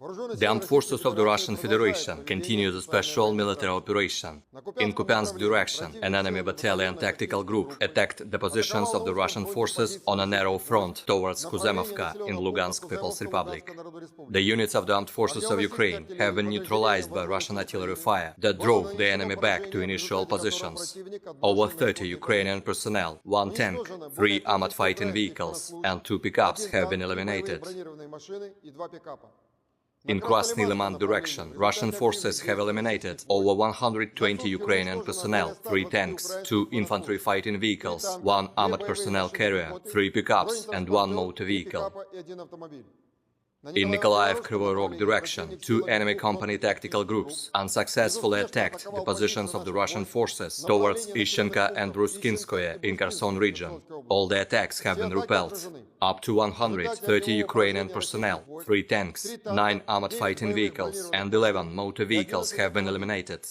The armed forces of the Russian Federation continue the special military operation. In Kupiansk direction, an enemy battalion tactical group attacked the positions of the Russian forces on a narrow front towards Kuzemovka in Lugansk People's Republic. The units of the armed forces of Ukraine have been neutralized by Russian artillery fire that drove the enemy back to initial positions. Over 30 Ukrainian personnel, 1 tank, 3 armored fighting vehicles and 2 pickups have been eliminated. In Krasny Liman direction, Russian forces have eliminated over 120 Ukrainian personnel, 3 tanks, 2 infantry fighting vehicles, 1 armored personnel carrier, 3 pickups and 1 motor vehicle. In Nikolaev Kryvyi Rog direction, 2 enemy company tactical groups unsuccessfully attacked the positions of the Russian forces towards Ishchenka and Ruskinskoye in Kherson region. All the attacks have been repelled. Up to 130 Ukrainian personnel, 3 tanks, 9 armored fighting vehicles and 11 motor vehicles have been eliminated.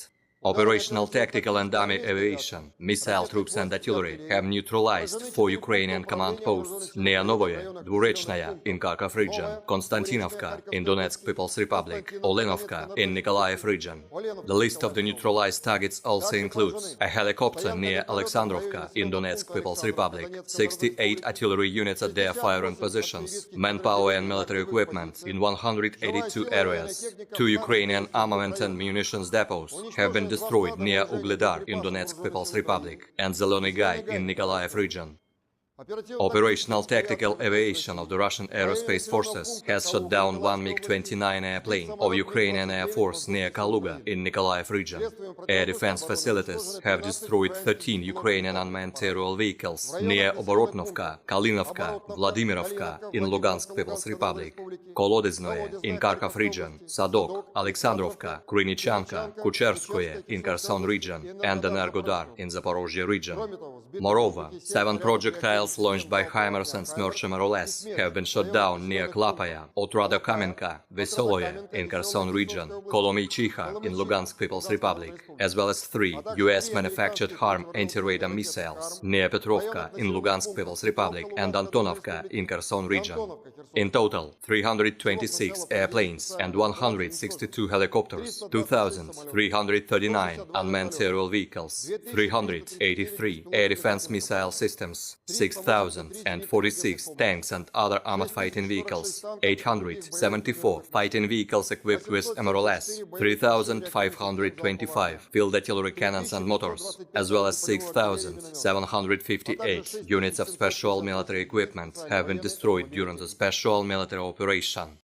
Operational tactical and army aviation, missile troops and artillery have neutralized 4 Ukrainian command posts near Novoye, Dvurechnaya in Kharkov region, Konstantinovka in Donetsk People's Republic, Olenovka in Nikolaev region. The list of the neutralized targets also includes a helicopter near Alexandrovka in Donetsk People's Republic, 68 artillery units at their firing positions, manpower and military equipment in 182 areas. 2 Ukrainian armament and munitions depots have been destroyed near Ugledar in Donetsk People's Republic and Zeleny Gai in Nikolaev region. Operational tactical aviation of the Russian aerospace forces has shot down 1 MiG-29 airplane of Ukrainian Air Force near Kaluga in Nikolaev region. Air defense facilities have destroyed 13 Ukrainian unmanned aerial vehicles near Oborotnovka, Kalinovka, Vladimirovka in Lugansk People's Republic, Kolodeznoye in Kharkov region, Sadok, Alexandrovka, Krynichanka, Kucherskoye in Kherson region, and Energodar in Zaporozhye region. Moreover, 7 projectiles launched by HIMARS and Smerch MRLS have been shot down near Klapaya, Otrada Kamenka, Vesoloye in Kherson region, Kolomychiha in Lugansk People's Republic, as well as 3 US-manufactured HARM anti-radar missiles near Petrovka in Lugansk People's Republic and Antonovka in Kherson region. In total, 326 airplanes and 162 helicopters, 2,339 unmanned aerial vehicles, 383 air defense missile systems, 6,046 tanks and other armored fighting vehicles, 874 fighting vehicles equipped with MRLS, 3,525 field artillery cannons and motors, as well as 6,758 units of special military equipment have been destroyed during the special military operation.